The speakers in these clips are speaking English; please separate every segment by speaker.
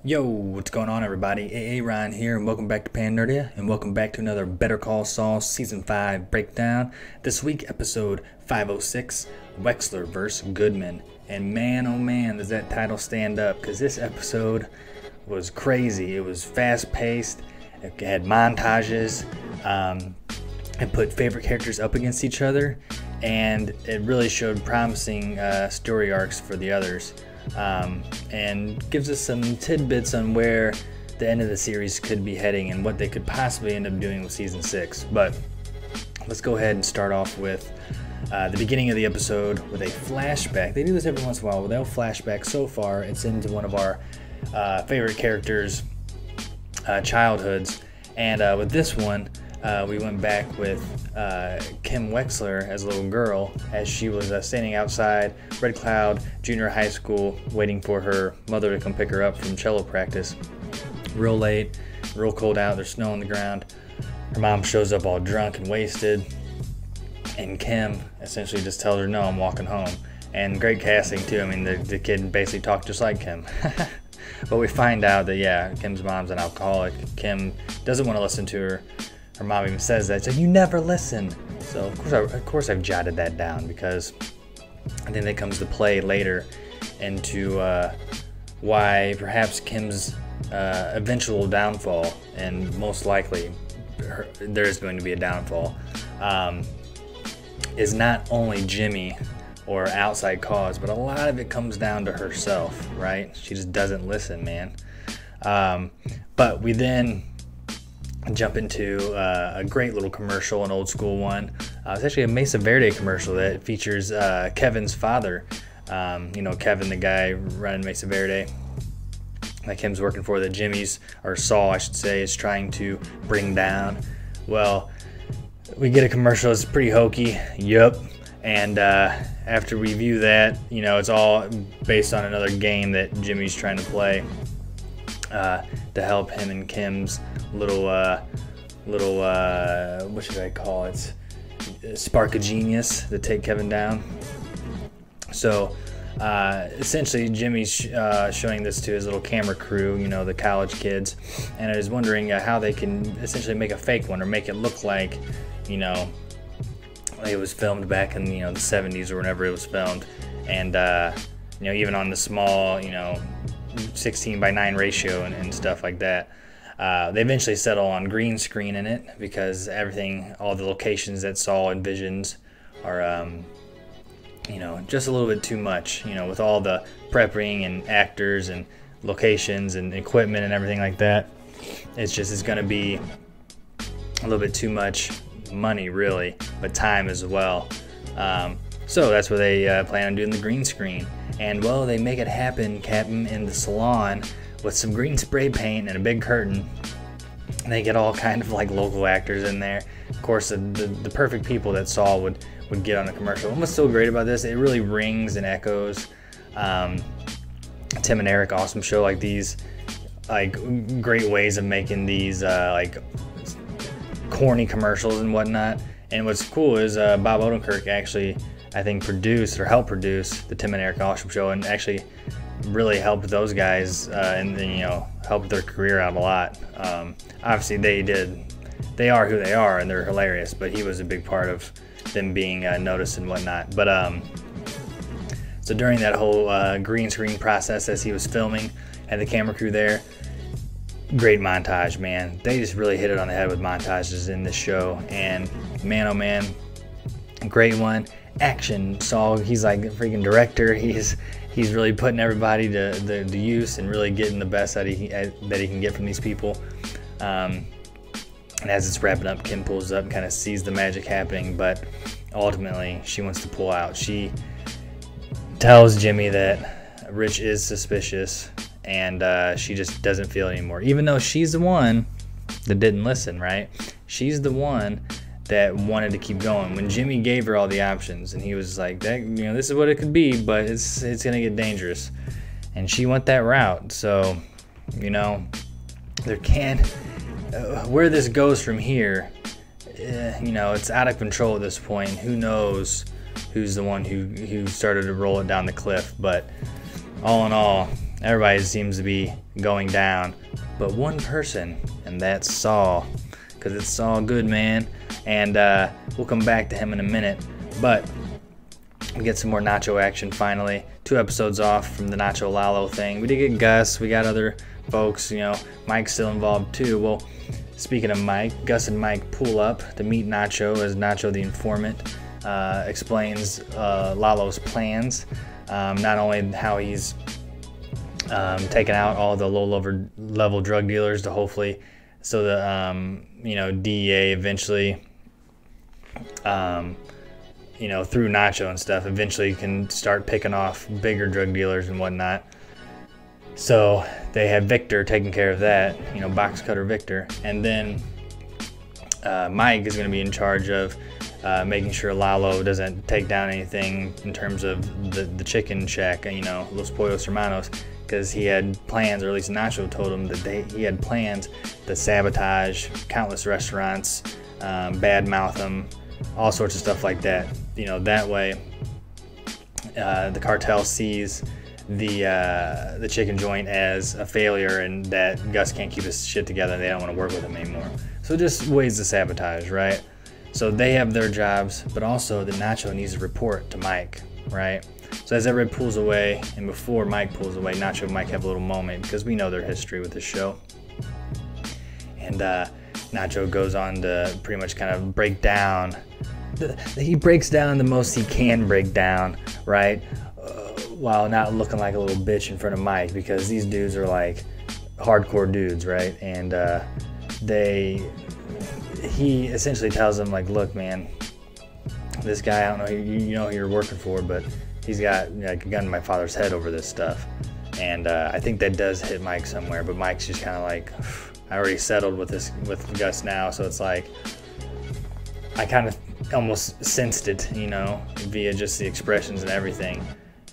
Speaker 1: Yo, what's going on, everybody? AA Ryan here, and welcome back to PanNerdia, and welcome back to another Better Call Saul Season 5 breakdown. This week, episode 506, Wexler vs. Goodman. And man, oh man, does that title stand up, because this episode was crazy. It was fast-paced, it had montages, it put favorite characters up against each other, and it really showed promising story arcs for the others. And gives us some tidbits on where the end of the series could be heading and what they could possibly end up doing with season 6. But let's go ahead and start off with the beginning of the episode with a flashback. They do this every once in a while without flashback. So far, it's into one of our favorite characters' childhoods, and with this one, we went back with Kim Wexler as a little girl, as she was standing outside Red Cloud Junior High School waiting for her mother to come pick her up from cello practice. Real late, real cold out, there's snow on the ground. Her mom shows up all drunk and wasted, and Kim essentially just tells her, no, I'm walking home. And great casting too. I mean, the kid basically talked just like Kim. But we find out that, yeah, Kim's mom's an alcoholic. Kim doesn't want to listen to her. Her mom even says that, so you never listen. So of course I've jotted that down, because I think that comes to play later into why perhaps Kim's eventual downfall, and most likely there is going to be a downfall, is not only Jimmy or outside cause, but a lot of it comes down to herself, right? She just doesn't listen, man. But we then jump into a great little commercial, an old school one. It's actually a Mesa Verde commercial that features Kevin's father. Kevin, the guy running Mesa Verde, that Kim's working for, that Jimmy's, or Saul I should say, is trying to bring down. Well, we get a commercial. It's pretty hokey. Yup. And after we view that, it's all based on another game that Jimmy's trying to play to help him and Kim's little what should I call it, spark of genius to take Kevin down. So essentially Jimmy's showing this to his little camera crew, the college kids, and I was wondering how they can essentially make a fake one, or make it look like it was filmed back in the 70s or whenever it was filmed. And even on the small 16:9 ratio and stuff like that. They eventually settle on green screen in it, because all the locations that Saul envisions are, just a little bit too much, with all the prepping and actors and locations and equipment and everything like that. It's going to be a little bit too much money, really, but time as well. So that's where they plan on doing the green screen. And, well, they make it happen, Captain, in the salon with some green spray paint and a big curtain. And they get all kind of like local actors in there. Of course, the perfect people that Saul would get on a commercial. And what's so great about this, it really rings and echoes Tim and Eric Awesome Show, like these great ways of making these corny commercials and whatnot. And what's cool is Bob Odenkirk actually, I think, produced or helped produce the Tim and Eric Awesome Show, and actually really helped those guys and helped their career out a lot. Obviously they are who they are, and they're hilarious, but he was a big part of them being noticed and whatnot. But so during that whole green screen process, as he was filming, had the camera crew there, great montage, man. They just really hit it on the head with montages in this show, and man, oh man, great one. Action. Saul, he's like a freaking director. He's really putting everybody to use and really getting the best that he can get from these people. And as it's wrapping up, Kim pulls up and kind of sees the magic happening, but ultimately she wants to pull out. She tells Jimmy that Rich is suspicious, and she just doesn't feel it anymore, even though she's the one that didn't listen, right? She's the one that wanted to keep going when Jimmy gave her all the options, and he was like, "That this is what it could be, but it's gonna get dangerous," and she went that route. So there can where this goes from here, it's out of control at this point. Who knows who's the one who started to roll it down the cliff? But all in all, everybody seems to be going down, but one person, and that's Saul, because it's Saul Goodman, and we'll come back to him in a minute. But we get some more Nacho action finally. 2 episodes off from the Nacho Lalo thing. We did get Gus. We got other folks. You know, Mike's still involved too. Well, speaking of Mike, Gus and Mike pull up to meet Nacho as Nacho the informant explains Lalo's plans. Not only how he's taking out all the low-level drug dealers to hopefully, so the you know, DEA eventually, you know, through Nacho and stuff, eventually can start picking off bigger drug dealers and whatnot. So they have Victor taking care of that, you know, box cutter Victor, and then Mike is going to be in charge of making sure Lalo doesn't take down anything in terms of the chicken shack, you know, Los Pollos Hermanos, because he had plans, or at least Nacho told him that he had plans to sabotage countless restaurants, badmouth them, all sorts of stuff like that. You know, that way the cartel sees the chicken joint as a failure, and that Gus can't keep his shit together and they don't want to work with him anymore. So just ways to sabotage, right? So they have their jobs, but also the Nacho needs to report to Mike, right? So as everybody pulls away, and before Mike pulls away, Nacho and Mike have a little moment, because we know their history with the show. And Nacho goes on to pretty much kind of break down. He breaks down the most he can break down, right? While not looking like a little bitch in front of Mike, because these dudes are like hardcore dudes, right? And he essentially tells him, like, look, man, this guy, I don't know, you know who you're working for, but he's got like a gun to my father's head over this stuff. And I think that does hit Mike somewhere, but Mike's just kind of like, I already settled with Gus now, so it's like, I kind of almost sensed it, you know, via just the expressions and everything.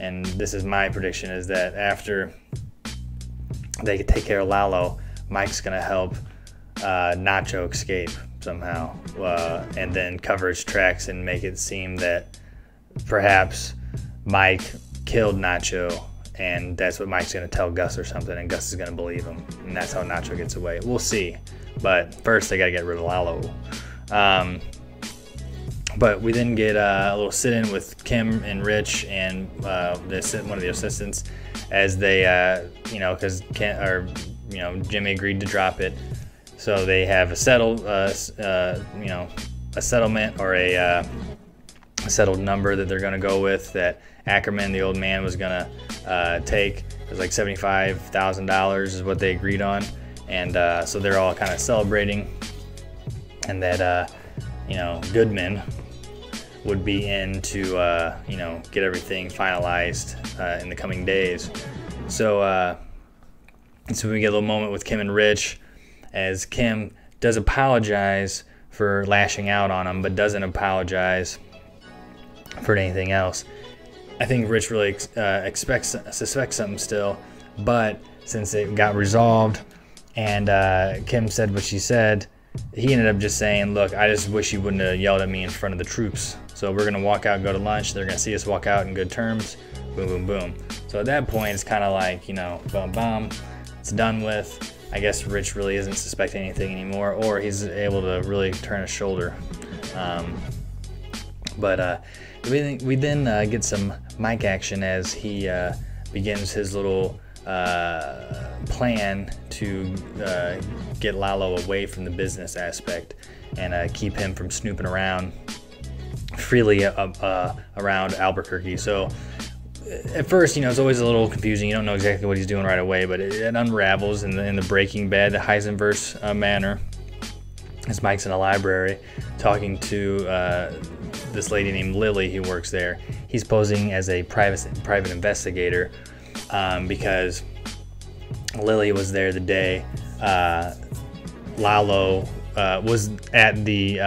Speaker 1: And this is my prediction, is that after they could take care of Lalo, Mike's gonna help Nacho escape somehow, and then cover his tracks and make it seem that perhaps Mike killed Nacho, and that's what Mike's gonna tell Gus or something, and Gus is gonna believe him, and that's how Nacho gets away. We'll see, but first they gotta get rid of Lalo. But we then get a little sit-in with Kim and Rich and one of the assistants, as they, you know, because Jimmy agreed to drop it, so they have a settled, you know, a settlement, or a settled number that they're gonna go with, that Ackerman, the old man, was gonna take. It was like $75,000 is what they agreed on, and so they're all kind of celebrating, and that you know, Goodman would be in to you know, get everything finalized in the coming days. So so we get a little moment with Kim and Rich, as Kim does apologize for lashing out on him, but doesn't apologize for anything else. I think Rich really suspects something still, but since it got resolved and Kim said what she said, he ended up just saying, look, I just wish you wouldn't have yelled at me in front of the troops. So we're going to walk out and go to lunch. They're going to see us walk out in good terms. Boom, boom, boom. So at that point, it's kind of like, you know, boom, boom. It's done with. I guess Rich really isn't suspecting anything anymore, or he's able to really turn a shoulder. But we then get some Mike action as he begins his little plan to get Lalo away from the business aspect and keep him from snooping around freely around Albuquerque. So at first, you know, it's always a little confusing. You don't know exactly what he's doing right away, but it unravels in the Breaking Bad, the Heisenverse manner, as Mike's in a library talking to this lady named Lily who works there. He's posing as a private investigator because Lily was there the day Lalo was at the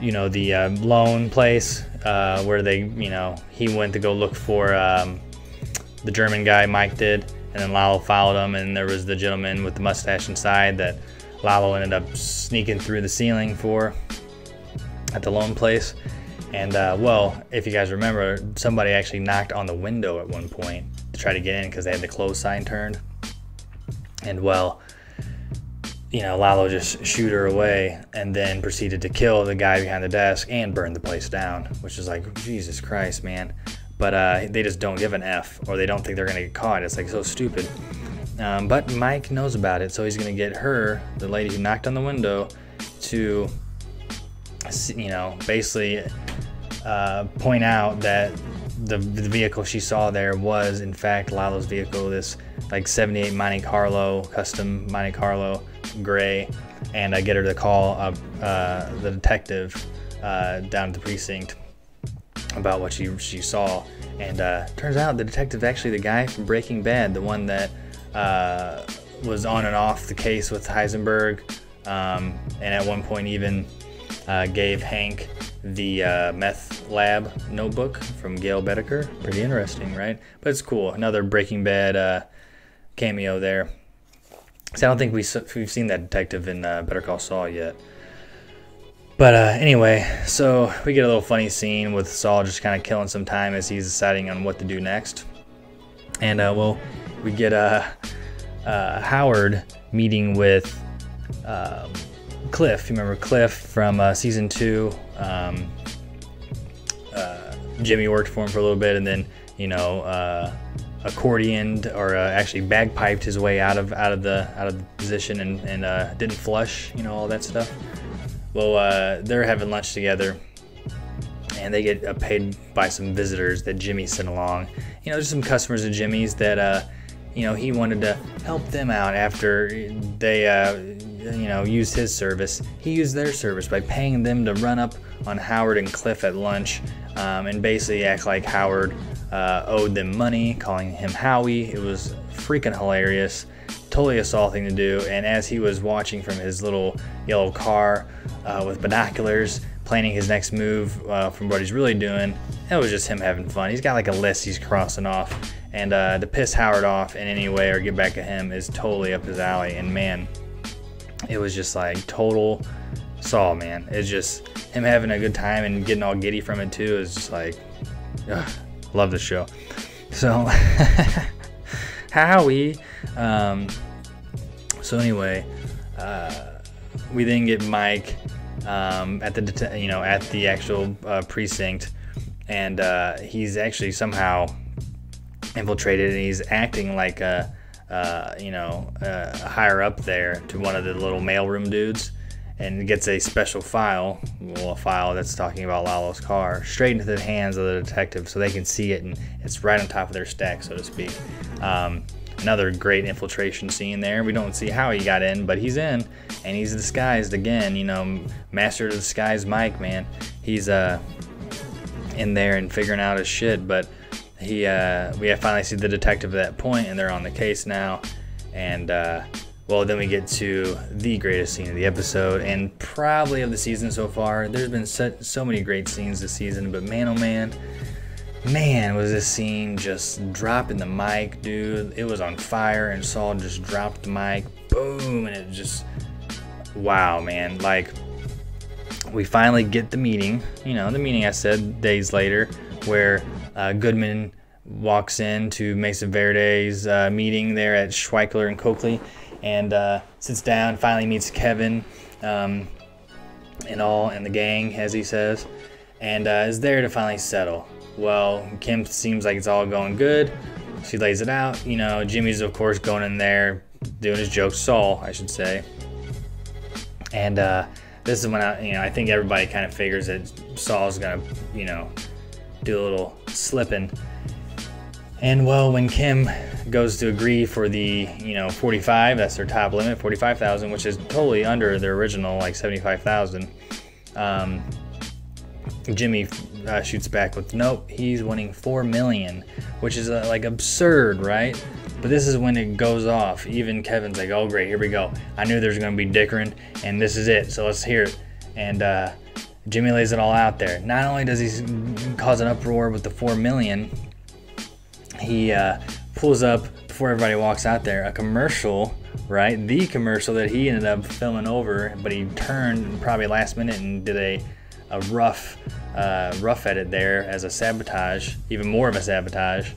Speaker 1: you know, the loan place where they, you know, he went to go look for the German guy, Mike did, and then Lalo followed him, and there was the gentleman with the mustache inside that Lalo ended up sneaking through the ceiling for at the loan place. And well, if you guys remember, somebody actually knocked on the window at one point to try to get in because they had the close sign turned. And well, you know, Lalo just shoot her away and then proceeded to kill the guy behind the desk and burn the place down, which is like, Jesus Christ, man. But they just don't give an F, or they don't think they're gonna get caught. It's like so stupid. But Mike knows about it, so he's gonna get her, the lady who knocked on the window, to, you know, basically point out that the vehicle she saw there was in fact Lalo's vehicle, this like 78 Monte Carlo, custom Monte Carlo gray, and I get her to call the detective down at the precinct about what she saw. And turns out the detective actually the guy from Breaking Bad, the one that was on and off the case with Heisenberg, and at one point even gave Hank the meth lab notebook from Gail Bedecker. Pretty interesting, right? But it's cool. Another Breaking Bad cameo there. So I don't think we've seen that detective in Better Call Saul yet. But anyway, so we get a little funny scene with Saul just kind of killing some time as he's deciding on what to do next. And well, we get Howard meeting with Cliff. You remember Cliff from season 2? Jimmy worked for him for a little bit, and then, you know, accordioned, or actually bagpiped his way out of the position, and didn't flush, you know, all that stuff. Well, they're having lunch together, and they get paid by some visitors that Jimmy sent along. You know, there's some customers of Jimmy's that you know, he wanted to help them out after they you know, used his service. He used their service by paying them to run up on Howard and Cliff at lunch, and basically act like Howard owed them money, calling him Howie. It was freaking hilarious. Totally a Saul thing to do. And as he was watching from his little yellow car with binoculars, planning his next move from what he's really doing, it was just him having fun. He's got like a list he's crossing off, and to piss Howard off in any way or get back at him is totally up his alley. And man, it was just like total Saul, man. It's just him having a good time and getting all giddy from it too. Is just like, ugh, love the show. So Howie. So anyway, we then get Mike at the at the actual precinct, and he's actually somehow infiltrated, and he's acting like a higher up there to one of the little mailroom dudes, and gets a special file, a file that's talking about Lalo's car, straight into the hands of the detective so they can see it, and it's right on top of their stack, so to speak. Another great infiltration scene there. We don't see how he got in, but he's in, and he's disguised again. You know, master of disguise Mike, man. He's in there and figuring out his shit. But we finally see the detective at that point, and they're on the case now. And well, then we get to the greatest scene of the episode, and probably of the season so far. There's been so many great scenes this season, but man, oh man. Man, was this scene just dropping the mic, dude. It was on fire, and Saul just dropped the mic, boom, and it just, wow, man. Like, we finally get the meeting, you know, the meeting I said days later, where Goodman walks in to Mesa Verde's meeting there at Schweikler and Coakley, and sits down, finally meets Kevin and the gang, as he says, and is there to finally settle. Well, Kim seems like it's all going good. She lays it out. You know, Jimmy's, of course, going in there, doing his jokes. Saul, I should say. And this is when I think everybody kind of figures that Saul's going to, do a little slipping. And, well, when Kim goes to agree for the, 45, that's their top limit, 45,000, which is totally under their original, like, 75,000. Jimmy shoots back with, nope, he's winning $4 million, which is like absurd, right? But this is when it goes off. Even Kevin's like, oh great, here we go. I knew there's going to be dickering, and this is it, so let's hear it. And Jimmy lays it all out there. Not only does he cause an uproar with the $4 million, he pulls up, before everybody walks out there, a commercial, right? The commercial that he ended up filming over, but he turned probably last minute and did a rough edit there as a sabotage, even more of a sabotage.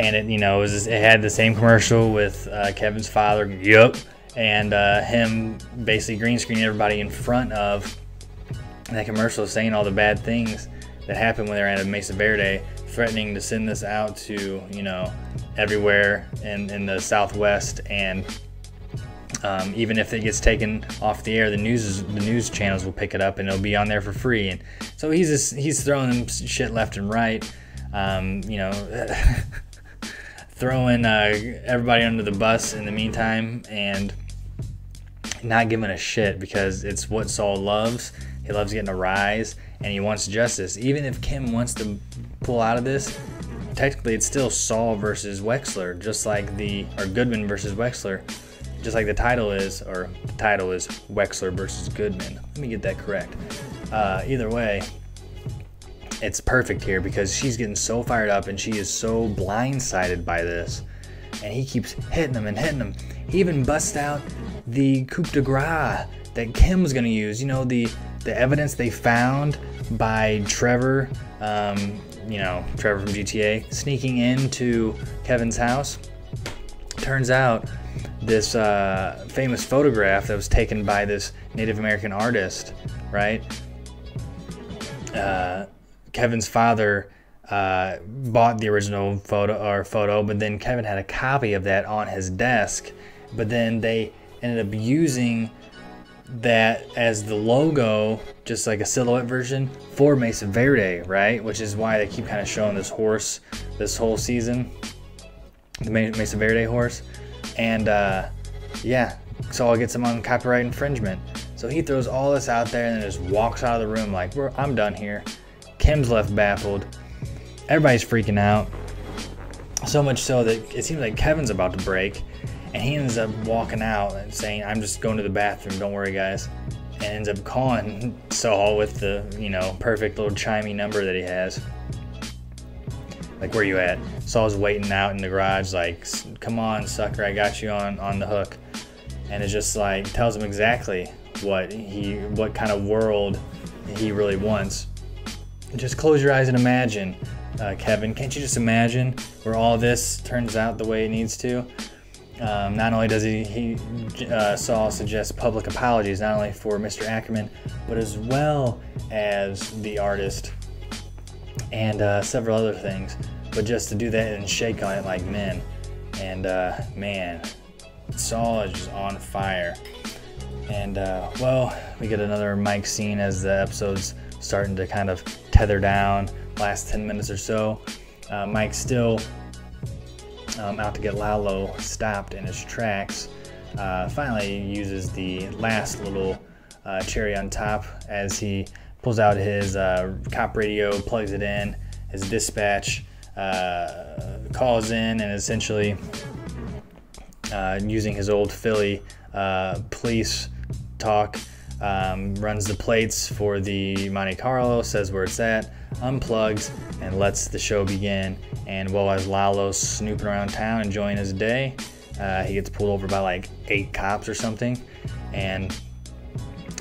Speaker 1: and it, it had the same commercial with Kevin's father, yup, and him basically green screening everybody in front of that commercial, saying all the bad things that happened when they were at Mesa Verde, threatening to send this out to everywhere in the Southwest, and even if it gets taken off the air, the news channels will pick it up and it'll be on there for free. And so he's throwing them shit left and right, throwing everybody under the bus in the meantime, and not giving a shit, because it's what Saul loves. He loves getting a rise, and he wants justice. Even if Kim wants to pull out of this, technically it's still Saul versus Wexler, or Goodman versus Wexler, just like the title is, Wexler versus Goodman. Let me get that correct. Either way, it's perfect here, because she's getting so fired up and she is so blindsided by this, and he keeps hitting him and hitting him. He even busts out the coup de grace that Kim was going to use. The evidence they found by Trevor, Trevor from GTA, sneaking into Kevin's house. Turns out this famous photograph that was taken by this Native American artist, right? Kevin's father bought the original photo, but then Kevin had a copy of that on his desk. But then they ended up using that as the logo, just like a silhouette version for Mesa Verde, right? Which is why they keep kind of showing this horse this whole season, the Mesa Verde horse. And Saul gets him on copyright infringement. So he throws all this out there and then just walks out of the room like, I'm done here. Kim's left baffled. Everybody's freaking out. So much so that it seems like Kevin's about to break. And he ends up walking out and saying, I'm just going to the bathroom, don't worry guys. And ends up calling Saul with the, perfect little chimey number that he has. Like, where you at? Saul's waiting out in the garage like, come on sucker, I got you on the hook. And it's just like, tells him exactly what kind of world he really wants. Just close your eyes and imagine, Kevin. Can't you just imagine where all this turns out the way it needs to? Not only does Saul suggest public apologies, not only for Mr. Ackerman, but as well as the artist and several other things. But just to do that and shake on it like men. And man, Saul is just on fire. And we get another Mike scene as the episode's starting to kind of tether down, last 10 minutes or so. Mike's still out to get Lalo stopped in his tracks. Finally uses the last little cherry on top as he pulls out his cop radio, plugs it in, his dispatch, calls in, and essentially using his old Philly police talk, runs the plates for the Monte Carlo, says where it's at, unplugs, and lets the show begin. And while as Lalo's snooping around town enjoying his day, he gets pulled over by like 8 cops or something, and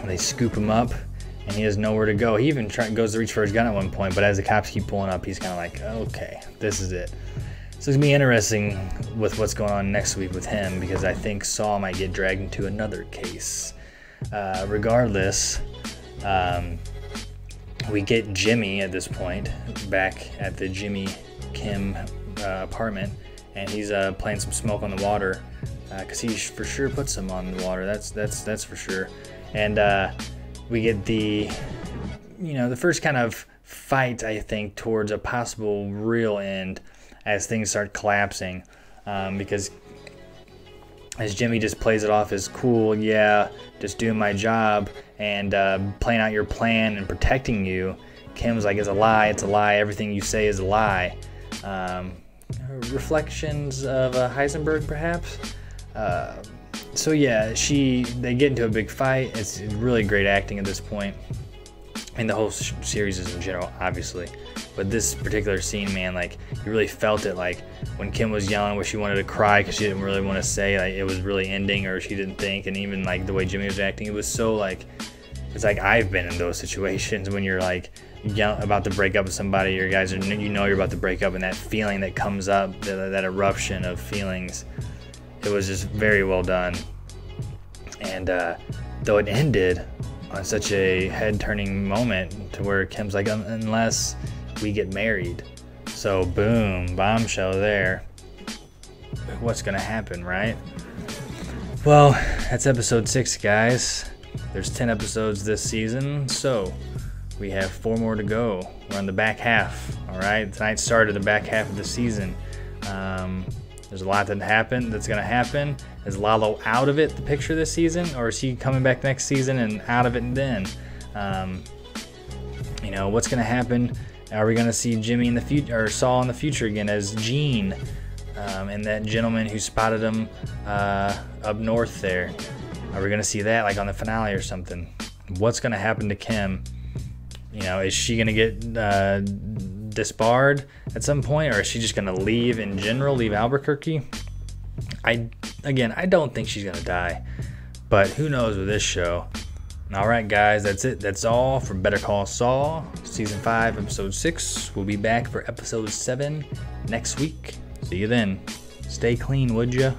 Speaker 1: they scoop him up, and he has nowhere to go. He even goes to reach for his gun at one point, but as the cops keep pulling up, he's kind of like, okay, this is it. So it's going to be interesting with what's going on next week with him, because I think Saul might get dragged into another case. Regardless, we get Jimmy at this point back at the Jimmy Kim apartment, and he's playing some Smoke on the Water, because he for sure put some on the water. That's for sure. And we get the first kind of fight, I think, towards a possible real end as things start collapsing, because as Jimmy just plays it off as cool, yeah, just doing my job and playing out your plan and protecting you, Kim's like, it's a lie, everything you say is a lie. Reflections of Heisenberg, perhaps? So yeah, they get into a big fight. It's really great acting at this point. And the whole series is in general, obviously. But this particular scene, man, like, you really felt it, like, when Kim was yelling where she wanted to cry because she didn't really want to say, like, it was really ending, or she didn't think, and even, like, the way Jimmy was acting, it was so, like, it's like I've been in those situations when you're, like, about to break up with somebody, you guys are, you're about to break up, and that feeling that comes up, that eruption of feelings, it was just very well done. And though it ended on such a head-turning moment to where Kim's like, unless we get married. So boom, bombshell there. What's gonna happen, right? Well, that's episode 6, guys. There's 10 episodes this season, so we have 4 more to go. We're on the back half, all right? Tonight started the back half of the season. There's a lot that's gonna happen. Is Lalo out of it, the picture this season, or is he coming back next season and out of it and then? You know, what's gonna happen? Are we gonna see Jimmy in the future, or Saul in the future again as Gene, and that gentleman who spotted him up north there? Are we gonna see that like on the finale or something? What's gonna happen to Kim? You know, is she gonna get disbarred at some point, or is she just gonna leave in general, leave Albuquerque? I don't think she's gonna die, but who knows with this show. All right, guys, that's it. That's all for Better Call Saul, season 5, episode 6. We'll be back for episode 7 next week. See you then. Stay clean, would ya?